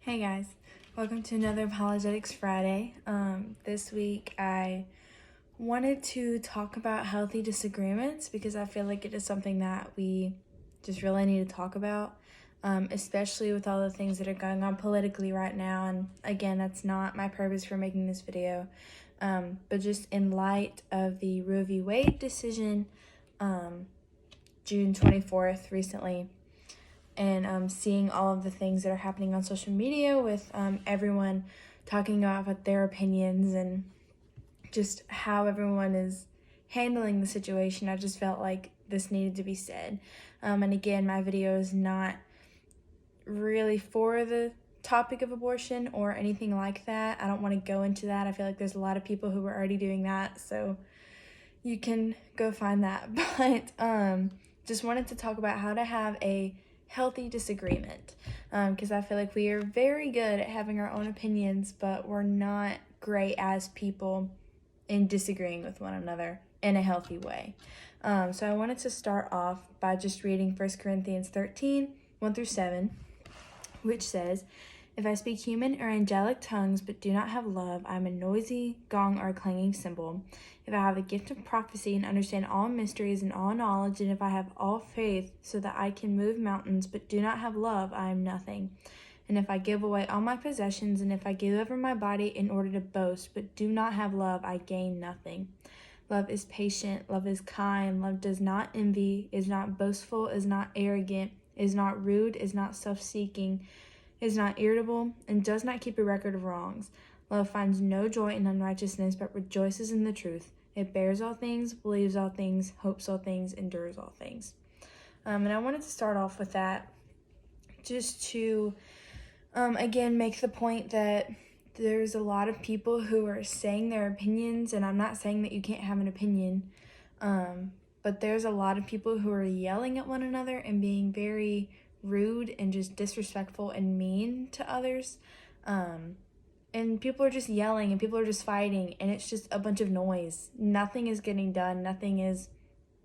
Hey guys, welcome to another Apologetics Friday. This week I wanted to talk about healthy disagreements because I feel like it is something that we just really need to talk about, especially with all the things that are going on politically right now. And again, that's not my purpose for making this video, but just in light of the Roe v. Wade decision, June 24th recently, and seeing all of the things that are happening on social media with everyone talking about their opinions and just how everyone is handling the situation. I just felt like this needed to be said. And again, my video is not really for the topic of abortion or anything like that. I don't want to go into that. I feel like there's a lot of people who are already doing that, so you can go find that. But just wanted to talk about how to have a healthy disagreement, because I feel like we are very good at having our own opinions, but we're not great as people in disagreeing with one another in a healthy way. So I wanted to start off by just reading 1 Corinthians 13, 1-7, which says, "If I speak human or angelic tongues but do not have love, I am a noisy gong or a clanging cymbal. If I have the gift of prophecy and understand all mysteries and all knowledge, and if I have all faith so that I can move mountains but do not have love, I am nothing. And if I give away all my possessions, and if I give over my body in order to boast but do not have love, I gain nothing. Love is patient, love is kind, love does not envy, is not boastful, is not arrogant, is not rude, is not self-seeking, is not irritable, and does not keep a record of wrongs. Love finds no joy in unrighteousness, but rejoices in the truth. It bears all things, believes all things, hopes all things, endures all things." And I wanted to start off with that just to, again, make the point that there's a lot of people who are saying their opinions, and I'm not saying that you can't have an opinion, but there's a lot of people who are yelling at one another and being very rude and just disrespectful and mean to others. And people are just yelling and people are just fighting, and it's just a bunch of noise. Nothing is getting done. Nothing is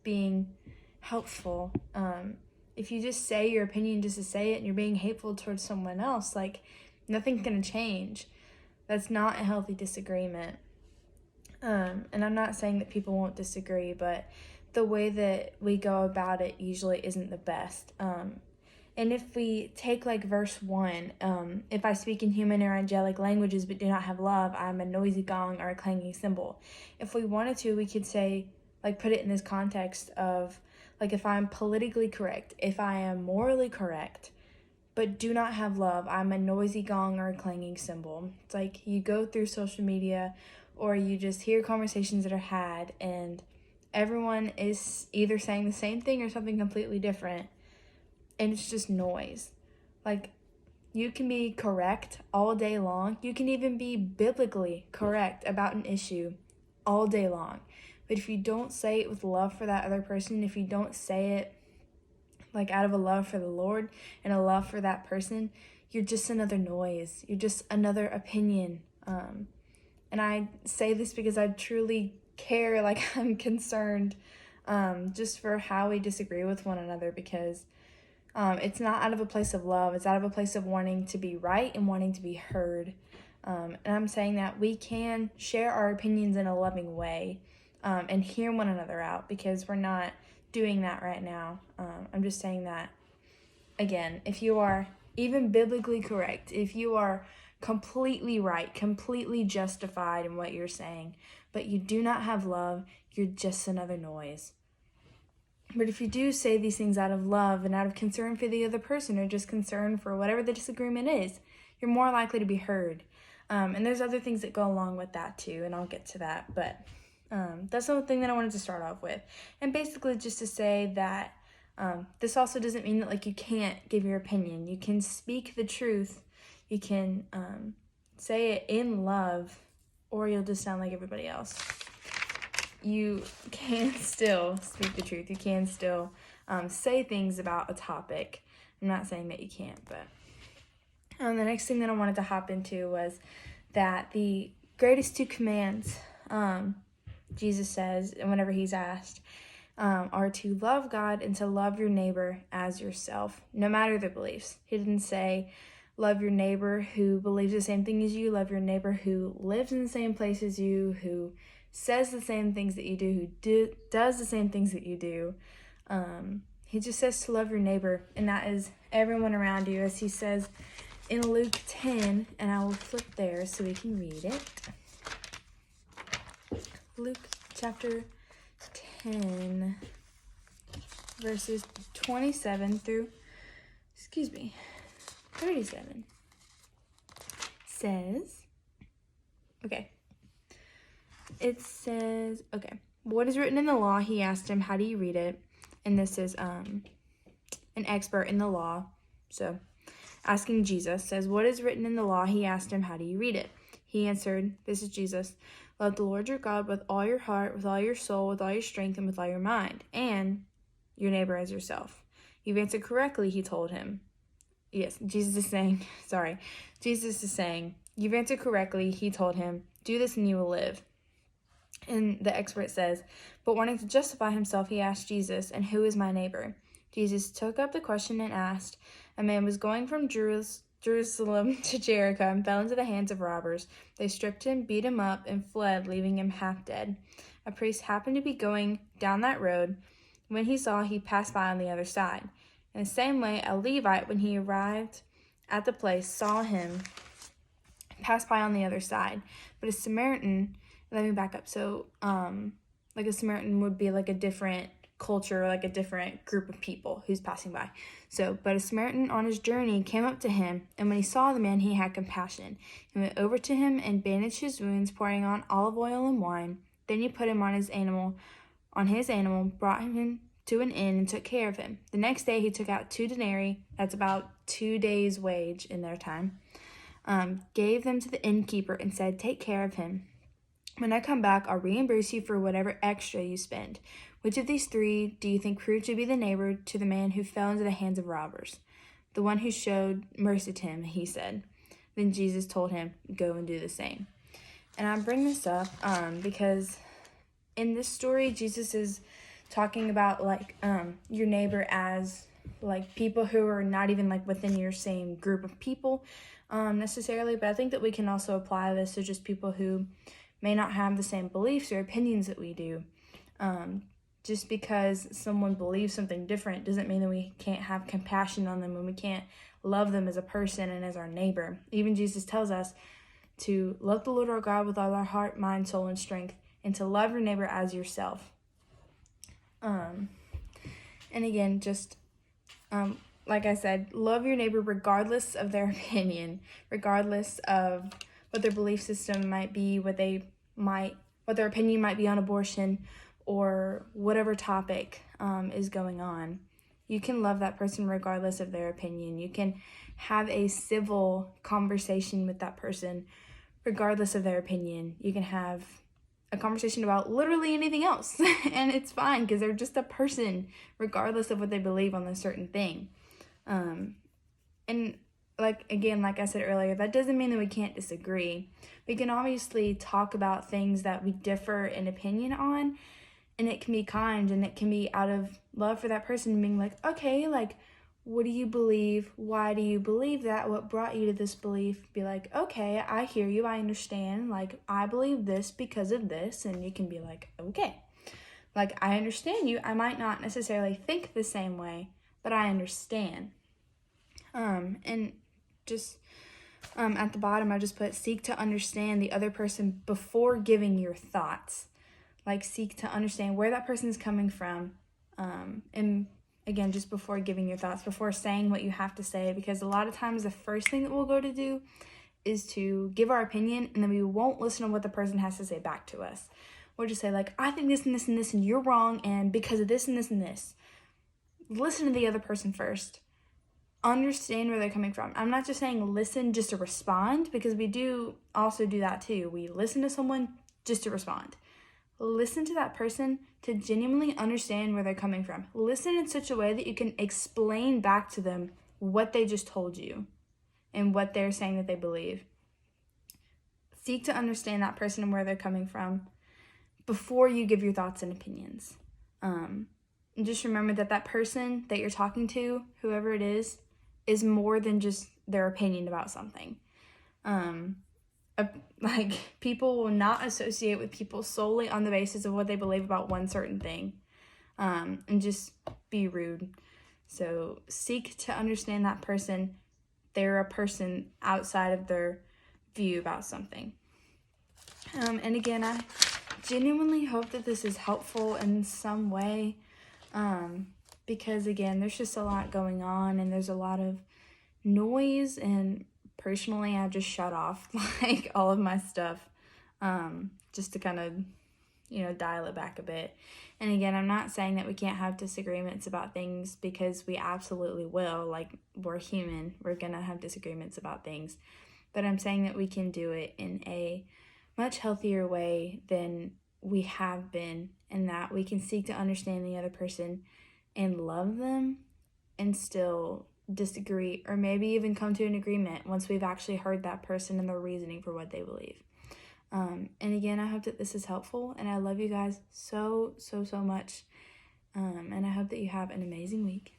being helpful. If you just say your opinion just to say it and you're being hateful towards someone else, like, nothing's going to change. That's not a healthy disagreement. And I'm not saying that people won't disagree, but the way that we go about it usually isn't the best. And if we take like verse 1, if I speak in human or angelic languages but do not have love, I'm a noisy gong or a clanging cymbal. If we wanted to, we could say, like, put it in this context of, like, if I'm politically correct, if I am morally correct, but do not have love, I'm a noisy gong or a clanging cymbal. It's like you go through social media or you just hear conversations that are had, and everyone is either saying the same thing or something completely different. And it's just noise. Like, you can be correct all day long. You can even be biblically correct about an issue all day long. But if you don't say it with love for that other person, if you don't say it like out of a love for the Lord and a love for that person, you're just another noise. You're just another opinion. And I say this because I truly care, like, I'm concerned just for how we disagree with one another, because it's not out of a place of love. It's out of a place of wanting to be right and wanting to be heard. And I'm saying that we can share our opinions in a loving way and hear one another out, because we're not doing that right now. I'm just saying that, again, if you are even biblically correct, if you are completely right, completely justified in what you're saying, but you do not have love, you're just another noise. But if you do say these things out of love and out of concern for the other person, or just concern for whatever the disagreement is, you're more likely to be heard. And there's other things that go along with that too, and I'll get to that. But that's the thing that I wanted to start off with. And basically just to say that this also doesn't mean that, like, you can't give your opinion. You can speak the truth. You can say it in love, or you'll just sound like everybody else. You can still speak the truth. You can still say things about a topic. I'm not saying that you can't, but the next thing that I wanted to hop into was that the greatest two commands, Jesus says, whenever he's asked, are to love God and to love your neighbor as yourself, no matter their beliefs. He didn't say, love your neighbor who believes the same thing as you, love your neighbor who lives in the same place as you, who says the same things that you do, who does the same things that you do. He just says to love your neighbor, and that is everyone around you, as he says in Luke 10, and I will flip there so we can read it. Luke chapter 10, verses 27 through, 37 says, it says, what is written in the law? He asked him, how do you read it? And this is an expert in the law, so asking Jesus, says, what is written in the law? He asked him, how do you read it? He answered, this is Jesus, love the Lord your God with all your heart, with all your soul, with all your strength, and with all your mind, and your neighbor as yourself. You've answered correctly, he told him. Yes, Jesus is saying, you've answered correctly, he told him, do this and you will live. And the expert says, but wanting to justify himself, he asked Jesus, and who is my neighbor? Jesus took up the question and asked, a man was going from Jerusalem to Jericho and fell into the hands of robbers. They stripped him, beat him up, and fled, leaving him half dead. A priest happened to be going down that road. When he saw, he passed by on the other side. In the same way, a Levite, when he arrived at the place, saw him pass by on the other side. But a Samaritan, let me back up. So, like a Samaritan would be like a different culture, like a different group of people who's passing by. But a Samaritan on his journey came up to him, and when he saw the man, he had compassion. He went over to him and bandaged his wounds, pouring on olive oil and wine. Then he put him on his animal, brought him to an inn, and took care of him. The next day he took out 2 denarii, that's about 2 days' wage in their time, gave them to the innkeeper, and said, take care of him. When I come back, I'll reimburse you for whatever extra you spend. Which of these 3 do you think proved to be the neighbor to the man who fell into the hands of robbers? The one who showed mercy to him, he said. Then Jesus told him, go and do the same. And I bring this up because in this story, Jesus is talking about your neighbor as people who are not even within your same group of people necessarily, but I think that we can also apply this to just people who may not have the same beliefs or opinions that we do. Just because someone believes something different doesn't mean that we can't have compassion on them and we can't love them as a person and as our neighbor. Even Jesus tells us to love the Lord our God with all our heart, mind, soul, and strength, and to love your neighbor as yourself. And again, just like I said, love your neighbor regardless of their opinion, regardless of what their belief system might be, what their opinion might be on abortion, or whatever topic is going on. You can love that person regardless of their opinion. You can have a civil conversation with that person regardless of their opinion. You can have a conversation about literally anything else, and it's fine because they're just a person regardless of what they believe on a certain thing. And like I said earlier, that doesn't mean that we can't disagree. We can obviously talk about things that we differ in opinion on, and it can be kind, and it can be out of love for that person, being like, okay, what do you believe? Why do you believe that? What brought you to this belief? Be like, okay, I hear you, I understand, I believe this because of this, and you can be like, okay, I understand you. I might not necessarily think the same way, but I understand. And just at the bottom, I just put, seek to understand the other person before giving your thoughts. Seek to understand where that person's coming from, and again, just before giving your thoughts, before saying what you have to say, because a lot of times the first thing that we'll go to do is to give our opinion, and then we won't listen to what the person has to say back to us. We'll just say, I think this and this and this, and you're wrong, and because of this and this and this. Listen to the other person first. Understand where they're coming from. I'm not just saying listen just to respond, because we do also do that too. We listen to someone just to respond. Listen to that person to genuinely understand where they're coming from. Listen in such a way that you can explain back to them what they just told you and what they're saying that they believe. Seek to understand that person and where they're coming from before you give your thoughts and opinions. And just remember that person that you're talking to, whoever it is more than just their opinion about something. Like, people will not associate with people solely on the basis of what they believe about one certain thing, and just be rude. So seek to understand that person. They're a person outside of their view about something. And again, I genuinely hope that this is helpful in some way, because again, there's just a lot going on and there's a lot of noise, and personally I've just shut off like all of my stuff, just to kind of, dial it back a bit. And again, I'm not saying that we can't have disagreements about things, because we absolutely will. Like, we're human, we're gonna have disagreements about things, but I'm saying that we can do it in a much healthier way than we have been, and that we can seek to understand the other person and love them and still disagree, or maybe even come to an agreement once we've actually heard that person and their reasoning for what they believe. And again, I hope that this is helpful, and I love you guys so much, and I hope that you have an amazing week.